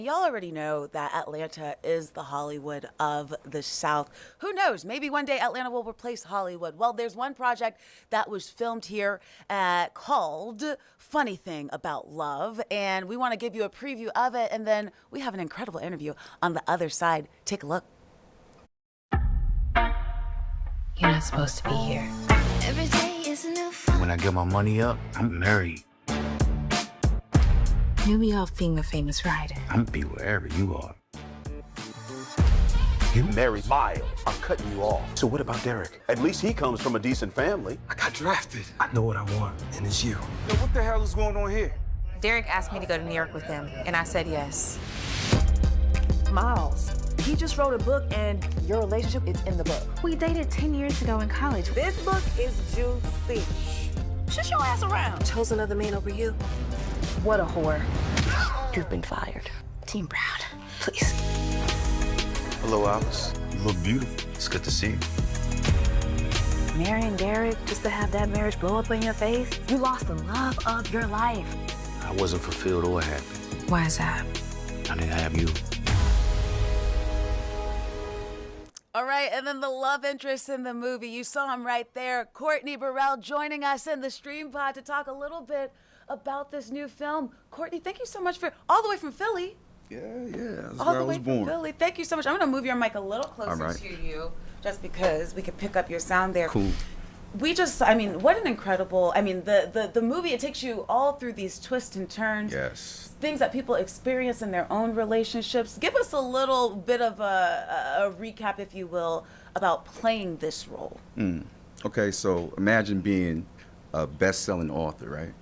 Y'all already know that Atlanta is the Hollywood of the South. Who knows? Maybe one day Atlanta will replace Hollywood. Well, there's one project that was filmed here called Funny Thing About Love, and we want to give you a preview of it, and then we have an incredible interview on the other side. Take a look. You're not supposed to be here. Every day is a new fun. When I get my money up, I'm married. You'll be off being a famous writer. I'm gonna be wherever you are. You married Miles. I'm cutting you off. So what about Derek? At least he comes from a decent family. I got drafted. I know what I want, and it's you. Yo, what the hell is going on here? Derek asked me to go to New York with him, and I said yes. Miles, he just wrote a book and your relationship is in the book. We dated 10 years ago in college. This book is juicy. Shush your ass around. Chose another man over you. What a whore. You've been fired. Team Proud, please. Hello, Alice. You look beautiful. It's good to see you. Marrying Derek just to have that marriage blow up in your face? You lost the love of your life. I wasn't fulfilled or happy. Why is that? I didn't have you. All right, and then the love interest in the movie. You saw him right there. Courtney Burrell joining us in the Stream Pod to talk a little bit about this new film. Courtney, thank you so much for all the way from Philly. Yeah, that's All where the I way was from born. Philly. Thank you so much. I'm gonna move your mic a little closer All right. to you, just because we could pick up your sound there. Cool. What an incredible, the movie, it takes you all through these twists and turns. Yes. Things that people experience in their own relationships. Give us a little bit of a recap, if you will, about playing this role. Okay, so imagine being a best-selling author, right?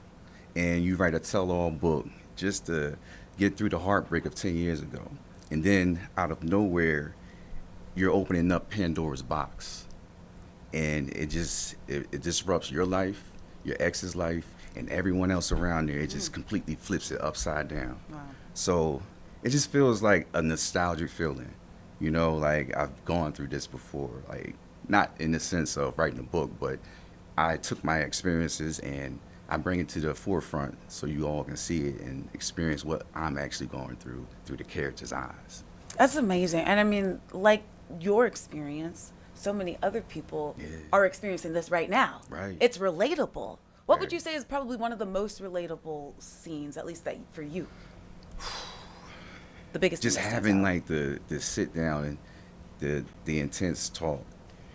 And you write a tell-all book just to get through the heartbreak of 10 years ago. And then out of nowhere, you're opening up Pandora's box. And it disrupts your life, your ex's life, and everyone else around there. It just completely flips it upside down. Wow. So it just feels like a nostalgic feeling. You know, like I've gone through this before. Like, not in the sense of writing a book, but I took my experiences and I bring it to the forefront so you all can see it and experience what I'm actually going through the character's eyes. That's amazing. And like your experience, so many other people are experiencing this right now. Right. It's relatable. What would Right. you say is probably one of the most relatable scenes, at least that for you? The biggest Just thing that stands having out. like the sit down and the intense talk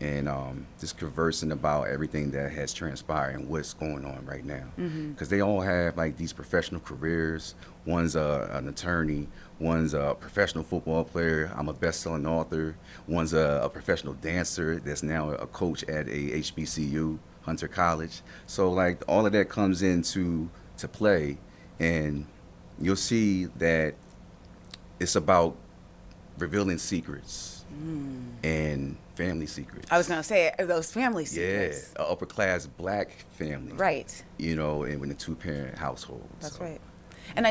and just conversing about everything that has transpired and what's going on right now. Because they all have like these professional careers. One's an attorney, one's a professional football player. I'm a best-selling author. One's a professional dancer that's now a coach at a HBCU, Hunter College. So like all of that comes into play, and you'll see that it's about revealing secrets and family secrets. I was going to say, those family secrets. Yeah, an upper class black family. Right. You know, and in a 2-parent household. That's so. right. And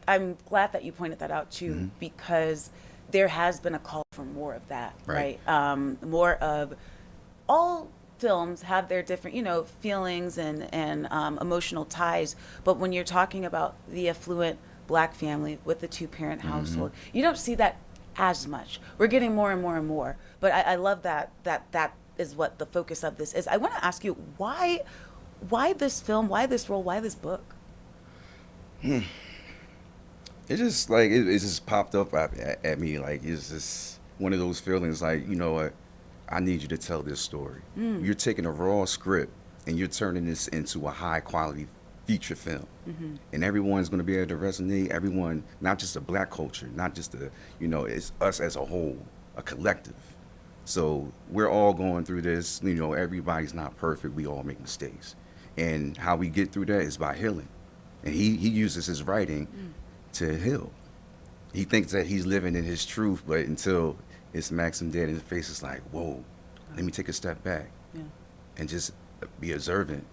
I'm glad that you pointed that out too, because there has been a call for more of that, right? Right. More of all films have their different, feelings and emotional ties. But when you're talking about the affluent black family with the 2-parent household, you don't see that as much. We're getting more and more and more. But I love that is what the focus of this is. I want to ask you, why this film, why this role, why this book? It just like it just popped up at me. Like it's just one of those feelings. Like, you know what, I need you to tell this story. You're taking a raw script and you're turning this into a high quality feature film, and everyone's going to be able to resonate. Everyone, not just the black culture, not just it's us as a whole, a collective. So we're all going through this. Everybody's not perfect. We all make mistakes, and how we get through that is by healing. And he uses his writing to heal. He thinks that he's living in his truth, but until it smacks him dead in the face, it's like, whoa, let me take a step back and just be observant,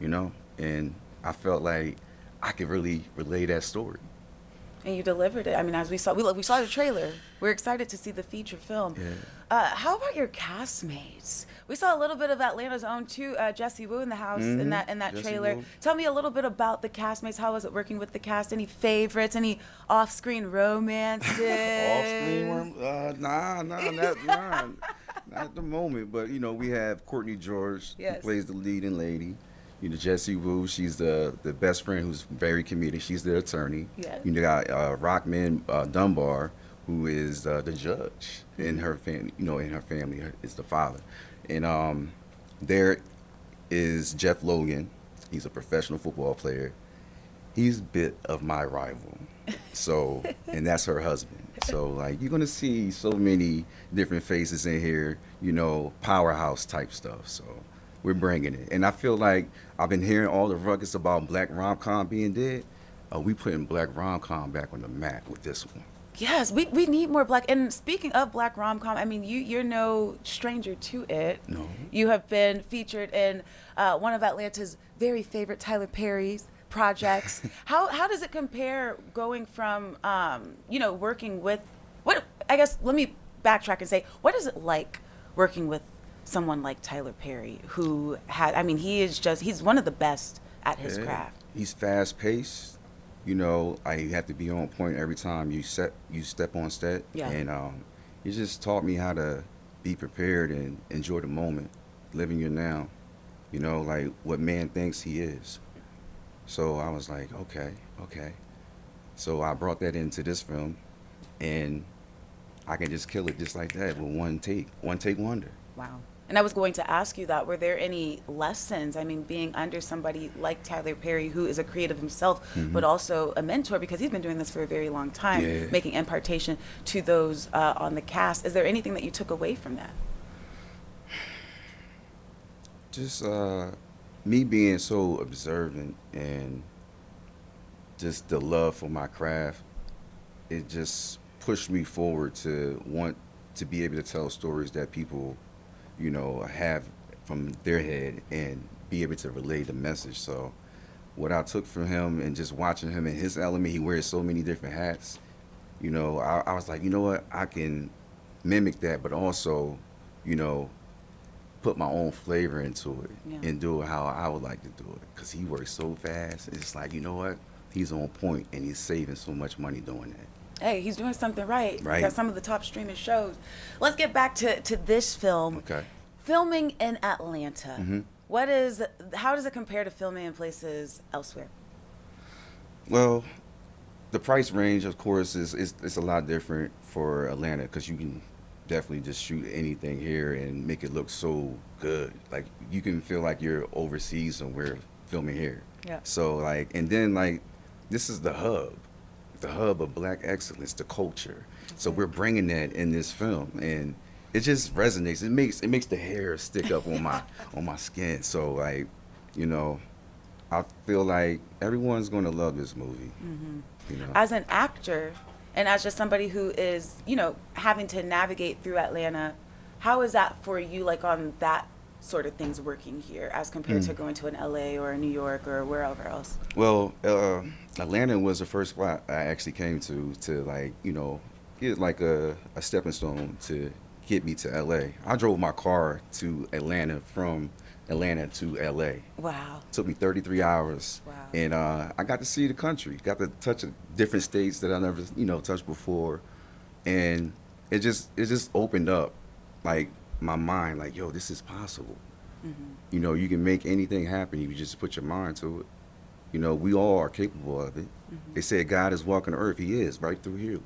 And I felt like I could really relay that story. And you delivered it. I mean, as we saw the trailer. We're excited to see the feature film. Yeah. How about your castmates? We saw a little bit of Atlanta's own too, Jesse Wu in the house in that Jesse trailer. Wu. Tell me a little bit about the castmates. How was it working with the cast? Any favorites? Any off-screen romances? Not at the moment. But you know, we have Courtney George, Yes. who plays the leading lady. You know, Jessie Wu, she's the best friend who's very committed. She's the attorney. Yes. You got Rockman Dunbar, who is the judge in her family. You know, in her family is the father. And there is Jeff Logan. He's a professional football player. He's a bit of my rival. So, and that's her husband. So, like, you're gonna see so many different faces in here. You know, powerhouse type stuff. So. We're bringing it. And I feel like I've been hearing all the ruckus about black rom-com being dead. We putting black rom-com back on the map with this one. Yes, we need more black. And speaking of black rom-com, I mean, you're no stranger to it. No. You have been featured in one of Atlanta's very favorite Tyler Perry's projects. How does it compare going from, working with, I guess, let me backtrack and say, what is it like working with someone like Tyler Perry, who he's one of the best at his craft. He's fast paced. You know, you have to be on point every time you step on set. Yeah. And he just taught me how to be prepared and enjoy the moment, living your now. You know, like what man thinks he is. So I was like, okay. So I brought that into this film, and I can just kill it just like that with one take wonder. Wow. And I was going to ask you that. Were there any lessons? I mean, being under somebody like Tyler Perry, who is a creative himself, but also a mentor, because he's been doing this for a very long time, making impartation to those on the cast. Is there anything that you took away from that? Just me being so observant and just the love for my craft, it just pushed me forward to want to be able to tell stories that people, you know, have from their head and be able to relay the message. So what I took from him and just watching him in his element, he wears so many different hats. You know, I was like, you know what, I can mimic that, but also, you know, put my own flavor into it and do it how I would like to do it. Because he works so fast. It's like, you know what, he's on point and he's saving so much money doing that. Hey, he's doing something right. Right. Got some of the top streaming shows. Let's get back to this film. Okay. Filming in Atlanta. How does it compare to filming in places elsewhere? Well, the price range, of course, is a lot different for Atlanta, because you can definitely just shoot anything here and make it look so good. Like, you can feel like you're overseas somewhere filming here. Yeah. So, like, and then, like, this is the hub of black excellence, the culture. So we're bringing that in this film, and it just resonates. It makes the hair stick up on my skin. So, like, you know, I feel like everyone's going to love this movie. You know? As an actor, and as just somebody who is, you know, having to navigate through Atlanta, how is that for you, like, on that sort of things working here as compared to going to an LA or a New York or wherever else? Well, Atlanta was the first spot I actually came to like, you know, get like a stepping stone to get me to LA. I drove my car to Atlanta from Atlanta to LA. Wow. It took me 33 hours. Wow. And I got to see the country, got to touch different states that I never, you know, touched before. And it just opened up, like, my mind, like, yo, this is possible. You know, you can make anything happen if you just put your mind to it. You know, we all are capable of it. They said God is walking the earth. He is, right through you.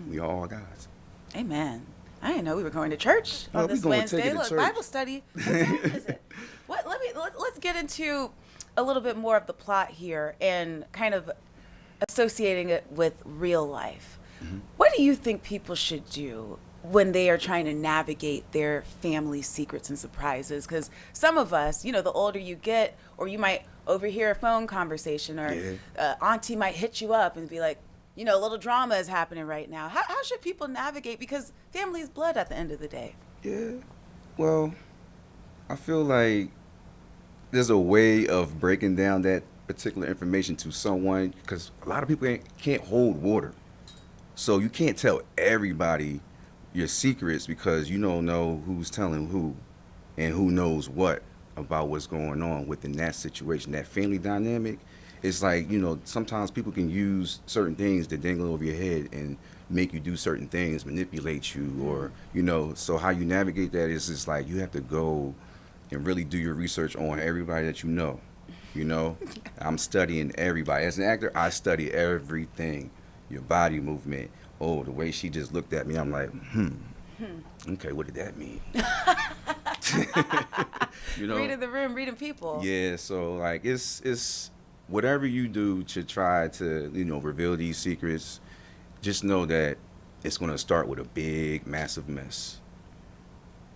We all are gods. Amen. I didn't know we were going to church No, on we this gonna Wednesday. take it to Look, church. Bible study. What time is it? Let's get into a little bit more of the plot here and kind of associating it with real life. What do you think people should do when they are trying to navigate their family secrets and surprises? Because some of us, you know, the older you get, or you might overhear a phone conversation, or auntie might hit you up and be like, you know, a little drama is happening right now. How should people navigate? Because family is blood at the end of the day. Yeah. Well, I feel like there's a way of breaking down particular information to someone, because a lot of people can't hold water. So you can't tell everybody your secrets because you don't know who's telling who and who knows what about what's going on within that situation. That family dynamic, it's like, you know, sometimes people can use certain things to dangle over your head and make you do certain things, manipulate you, or, you know, so how you navigate that is just like you have to go and really do your research on everybody that you know. You know, I'm studying everybody. As an actor, I study everything. Your body movement. Oh, the way she just looked at me, I'm like, okay, what did that mean? You know, Reading the room, reading people. yeah. So like, it's whatever you do to try to, you know, reveal these secrets. Just know that it's gonna start with a big, massive mess.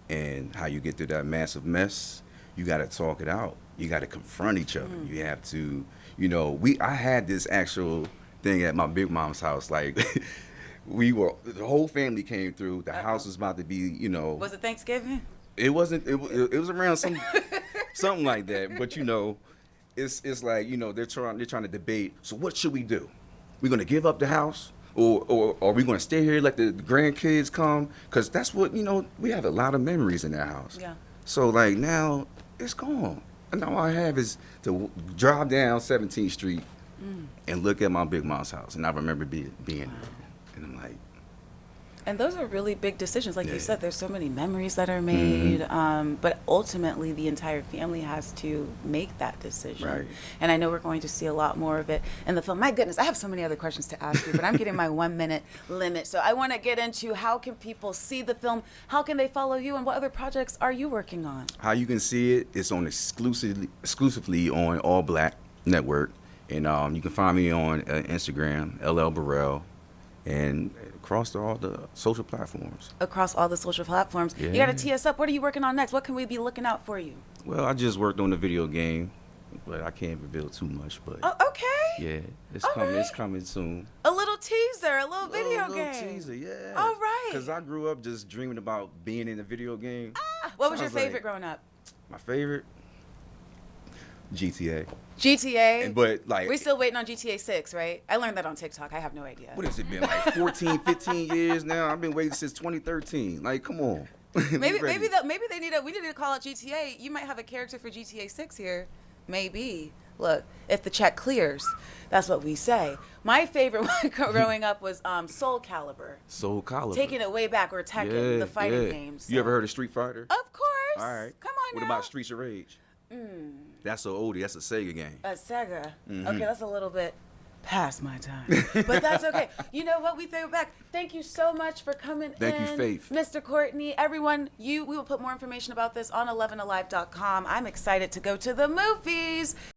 And how you get through that massive mess, you gotta talk it out. You gotta confront each other. You have to, you know, I had this actual thing at my big mom's house. Like, the whole family came through. The house was about to be, you know. Was it Thanksgiving? It wasn't. It was around something like that. But you know, it's like, you know, they're trying to debate. So what should we do? We're gonna give up the house, or are we gonna stay here, let the grandkids come? Because that's what, you know, we have a lot of memories in that house. Yeah. So like now it's gone. And all I have is to drive down 17th Street and look at my big mom's house, and I remember being there, and I'm like. And those are really big decisions. Like Yeah. you said, there's so many memories that are made, but ultimately the entire family has to make that decision. Right. And I know we're going to see a lot more of it in the film. My goodness, I have so many other questions to ask you, but I'm getting my 1 minute limit. So I want to get into how can people see the film? How can they follow you? And what other projects are you working on? How you can see it, it's on exclusively on All Black Network. And you can find me on Instagram, ALLBLK, and across all the social platforms. Across all the social platforms. You got to tee us up. What are you working on next? What can we be looking out for you? Well, I just worked on the video game, but I can't reveal too much. But Oh, okay. yeah, it's All coming. right. It's coming soon. A little teaser, a little video little game. teaser, yeah. All right. Because I grew up just dreaming about being in a video game. What was your Sounds like- favorite growing up? My favorite, GTA. GTA. But like, We're still waiting on GTA 6, right? I learned that on TikTok. I have no idea. what has it been, like 14, 15 years now? I've been waiting since 2013. Like, come on. Maybe We ready. we need to call out GTA. You might have a character for GTA 6 here. Maybe. Look, if the check clears, that's what we say. My favorite one growing up was Soul Calibur. Soul Calibur. Taking it way back, or Tekken, the fighting games. You ever heard of Street Fighter? Of course. All right. Come on What now. about Streets of Rage? That's a oldie. That's a Sega game. A Sega. Mm-hmm. Okay, that's a little bit past my time, but that's okay. You know what? We throw it back. Thank you so much for coming. Thank you, Faith. Mr. Courtney. Everyone, we will put more information about this on 11alive.com. I'm excited to go to the movies.